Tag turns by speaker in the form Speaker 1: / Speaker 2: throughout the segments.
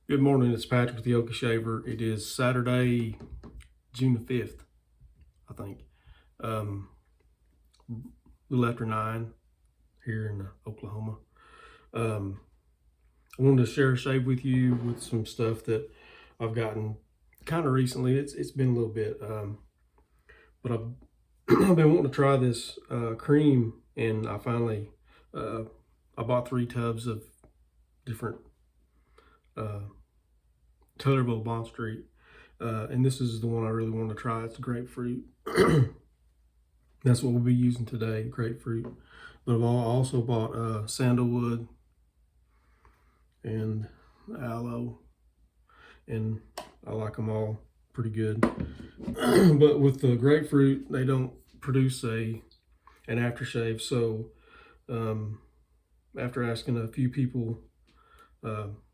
Speaker 1: Good morning, it's Patrick with the Okie Shaver. It is Saturday, June the 5th, I think. A little after 9 here in Oklahoma. I wanted to share a shave with you with some stuff that I've gotten kind of recently. It's been a little bit, but I've been wanting to try this cream, and I finally I bought 3 tubs of different Taylorville Bond Street, and this is the one I really want to try. It's grapefruit. That's what we'll be using today, grapefruit. But I've also bought sandalwood and aloe, and I like them all pretty good. But with the grapefruit, they don't produce an aftershave. So after asking a few people,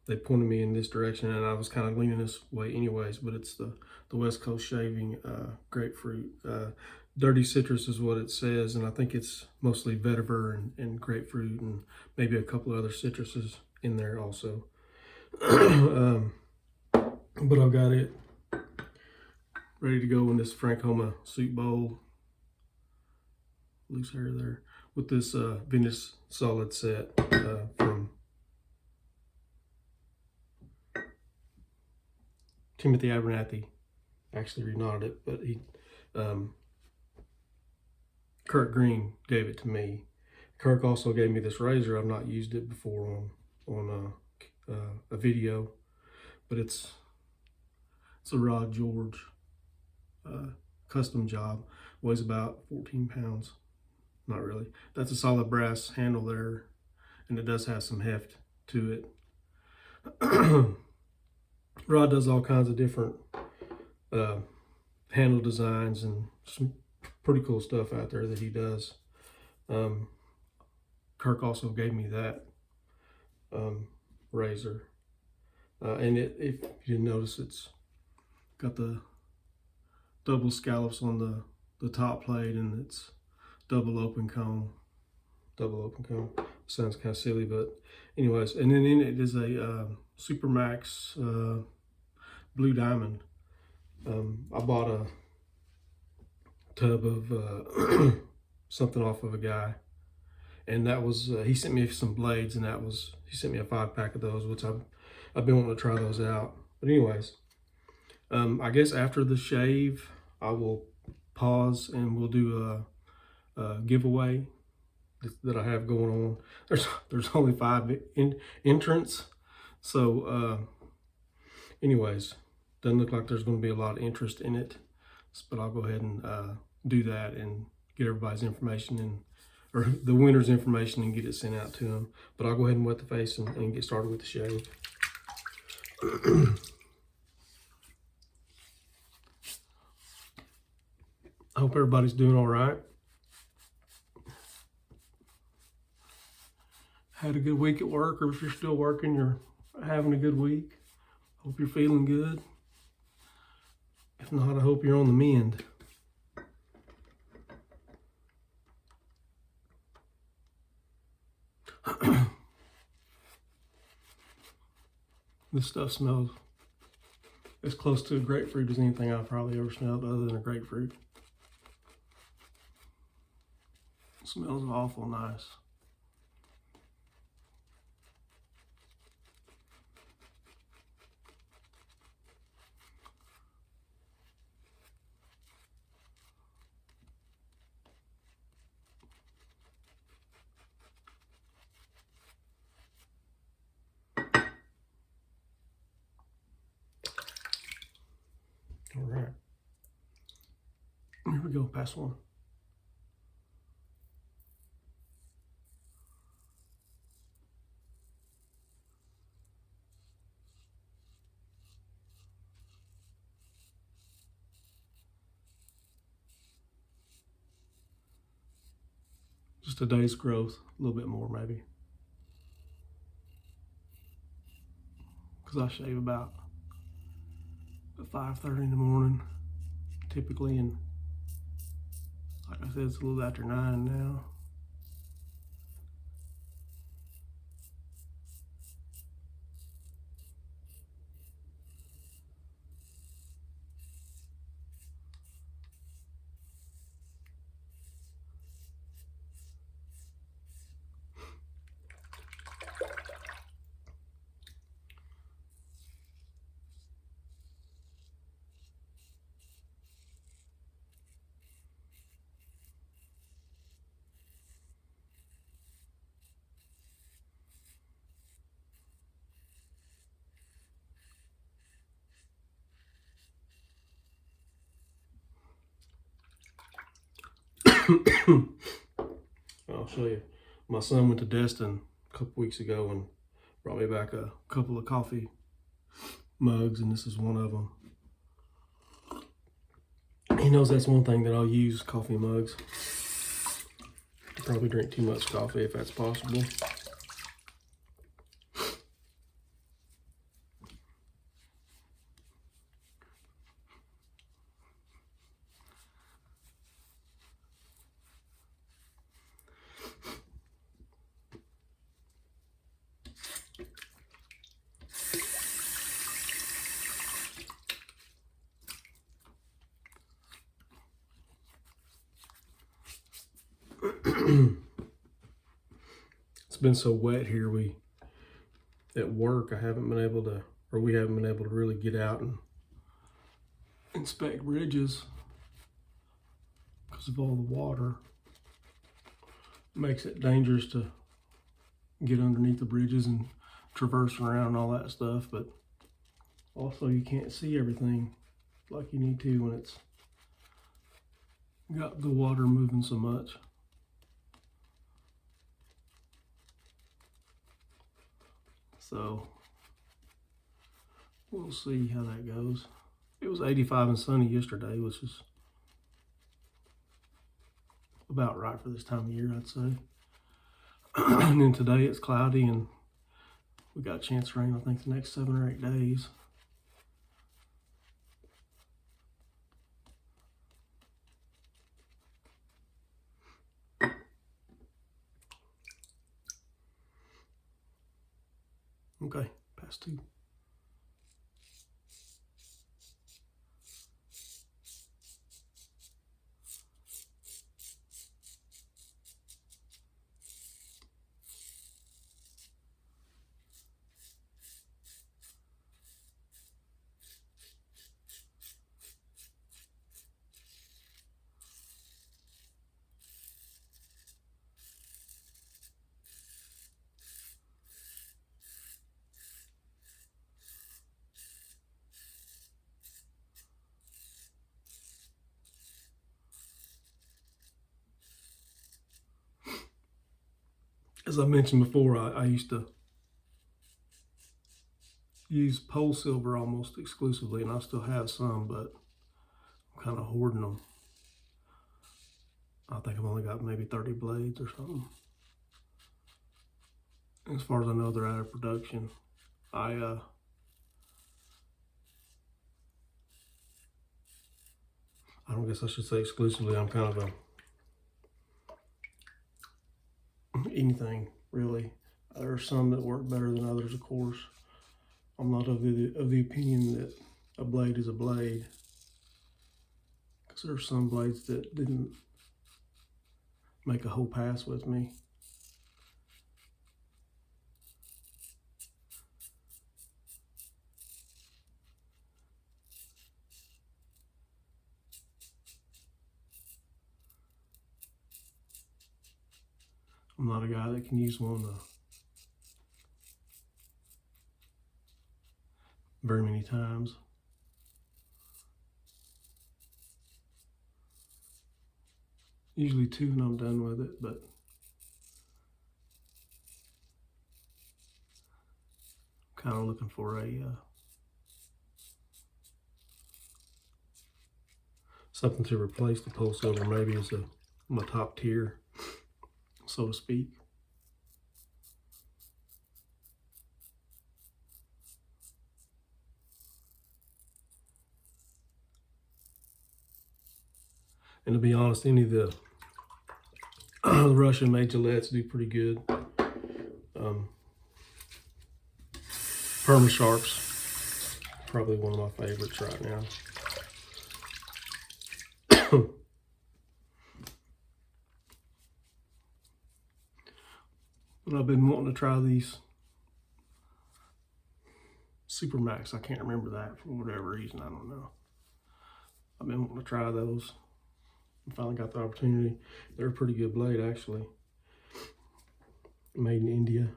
Speaker 1: they pointed me in this direction, and I was kind of leaning this way anyways, but it's the West Coast Shaving grapefruit. Dirty citrus is what it says, and I think it's mostly vetiver and grapefruit and maybe a couple of other citruses in there also. But I've got it ready to go in this Frankoma soup bowl. Loose hair there. With this vintage solid set from Timothy Abernathy. Actually reknotted it, but he Kirk Green gave it to me. Kirk also gave me this razor. I've not used it before on a video, but it's a Rod George custom job. Weighs about 14 pounds. Not really. That's a solid brass handle there, and it does have some heft to it. Rod does all kinds of different handle designs and some pretty cool stuff out there that he does. Kirk also gave me that razor, and if you didn't notice, it's got the double scallops on the top plate, and it's double open comb. Sounds kind of silly, but anyways. And then in it is a Supermax Blue Diamond. I bought a tub of something off of a guy, and that was he sent me some blades, and he sent me a 5-pack of those, which I've been wanting to try those out. But anyways, I guess after the shave I will pause and we'll do a giveaway that I have going on. There's only 5 entrants, so anyways, doesn't look like there's going to be a lot of interest in it, but I'll go ahead and do that and get everybody's information or the winner's information, and get it sent out to them. But I'll go ahead and wet the face and get started with the shave. I hope everybody's doing all right. Had a good week at work, or if you're still working, you're having a good week. Hope you're feeling good. If not, I hope you're on the mend. This stuff smells as close to a grapefruit as anything I've probably ever smelled other than a grapefruit. It smells awful nice. All right, here we go, pass one. Just a day's growth, a little bit more maybe. Because I shave about 5:30 in the morning, typically, and like I said, it's a little after 9 now. I'll show you. My son went to Destin a couple weeks ago and brought me back a couple of coffee mugs, and this is one of them. He knows that's one thing that I'll use, coffee mugs. I probably drink too much coffee if that's possible. It's been so wet here. At work, we haven't been able to really get out and inspect bridges because of all the water. It makes it dangerous to get underneath the bridges and traverse around and all that stuff, but also you can't see everything like you need to when it's got the water moving so much. So we'll see how that goes. It was 85 and sunny yesterday, which is about right for this time of year, I'd say. And then today it's cloudy and we got a chance of rain, I think, the next 7 or 8 days. Okay, past 2. As I mentioned before, I used to use pole silver almost exclusively, and I still have some, but I'm kind of hoarding them. I think I've only got maybe 30 blades or something. As far as I know, they're out of production. I don't guess I should say exclusively. I'm kind of anything really. There are some that work better than others, of course. I'm not of the opinion that a blade is a blade, because there are some blades that didn't make a whole pass with me. I'm not a guy that can use one very many times. Usually 2 and I'm done with it, but I'm kind of looking for something to replace the pole silver, maybe as my top tier, so to speak. And to be honest, any of the Russian-made Gillettes do pretty good. Perma Sharps, probably one of my favorites right now. But I've been wanting to try these Super Max. I can't remember that for whatever reason. I don't know. I've been wanting to try those. I finally got the opportunity. They're a pretty good blade, actually. Made in India.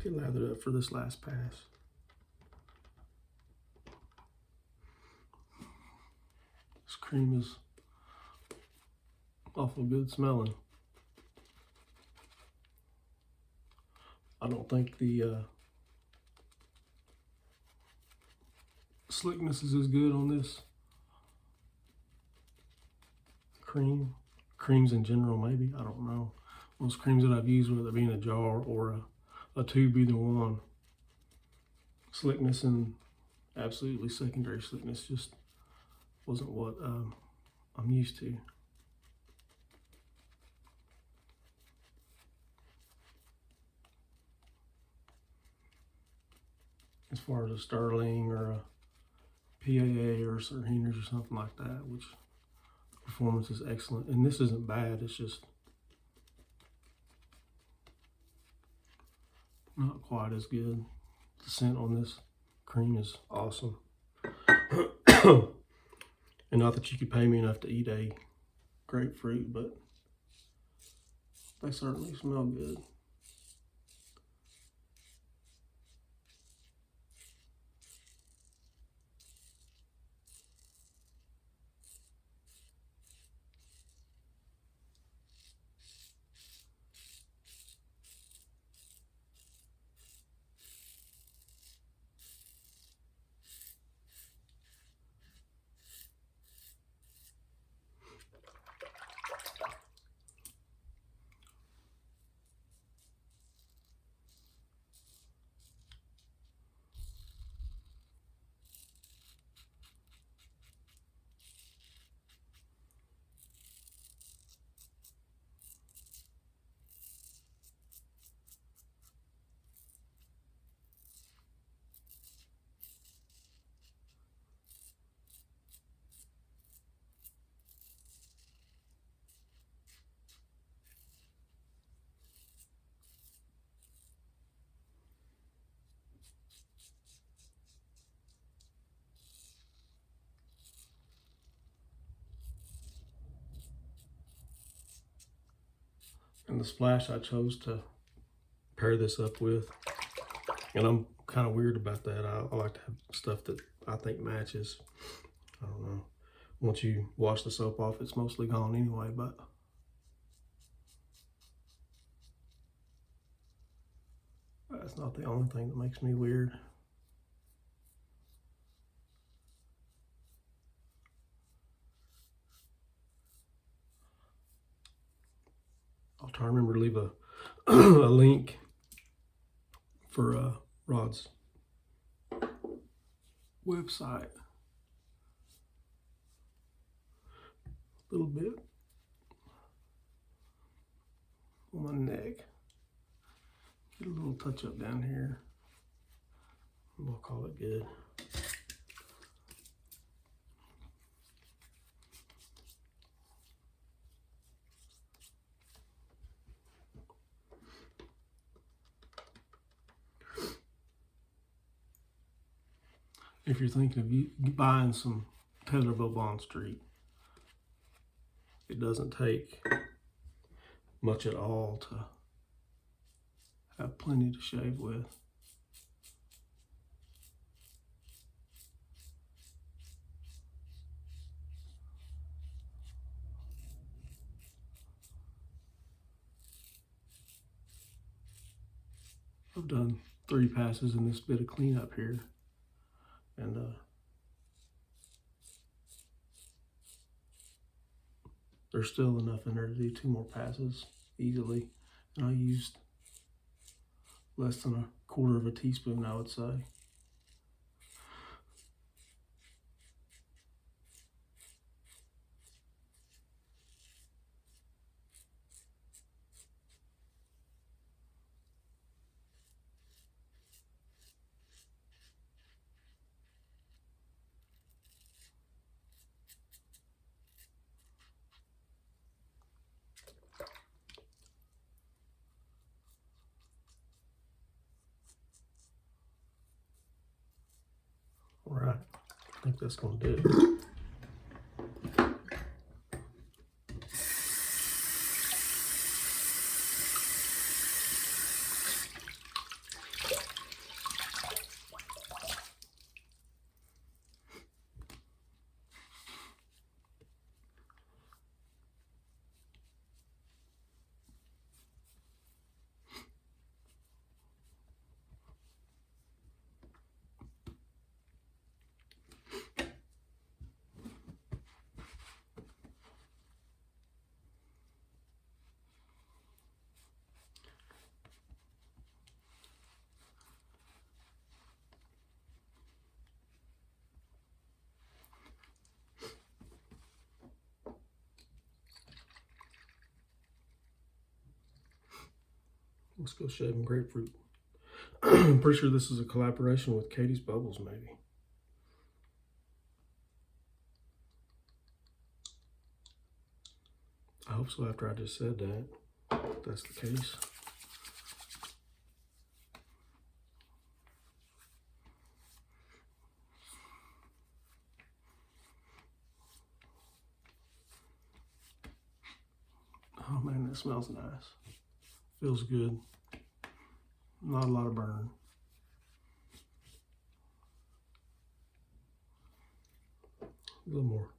Speaker 1: Get lathered up for this last pass. This cream is awful good smelling. I don't think the slickness is as good on this cream. Creams in general, maybe. I don't know. Most creams that I've used, whether it be in a jar or a tube, either one. Slickness and absolutely secondary slickness just wasn't what I'm used to. As far as a Sterling or a PAA or Sir Henry's or something like that, which performance is excellent. And this isn't bad, it's just not quite as good. The scent on this cream is awesome. And not that you could pay me enough to eat a grapefruit, but they certainly smell good. And the splash I chose to pair this up with, and I'm kind of weird about that. I like to have stuff that I think matches. I don't know. Once you wash the soap off, it's mostly gone anyway, but that's not the only thing that makes me weird. I'll try to remember to leave a a link for Rod's website. A little bit on my neck. Get a little touch up down here. We'll call it good. If you're thinking of buying some Taylorville Bond Street, it doesn't take much at all to have plenty to shave with. I've done 3 passes in this bit of cleanup here, and there's still enough in there to do 2 more passes easily. And I used less than 1/4 of a teaspoon, I would say. All right, I think that's gonna do it. Let's go shaving grapefruit. I'm pretty sure this is a collaboration with Katie's Bubbles, maybe. I hope so after I just said that. If that's the case. Oh man, that smells nice. Feels good. Not a lot of burn. A little more.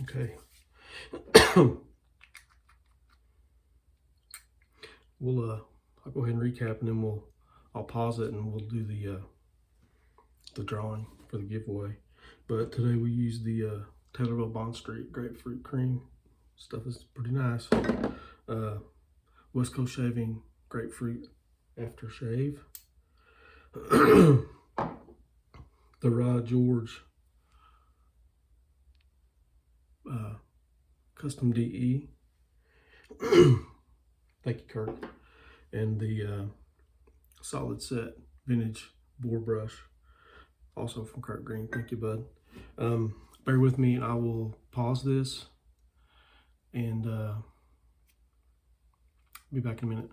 Speaker 1: Okay. I'll go ahead and recap, and then I'll pause it and we'll do the drawing for the giveaway. But today we used the Taylorville Bond Street Grapefruit Cream. Stuff is pretty nice. West Coast Shaving Grapefruit Aftershave. The George Custom DE. Thank you, Kirk. And the Solid Set Vintage Boar Brush, also from Kirk Green. Thank you, bud. Bear with me, and I will pause this and be back in a minute.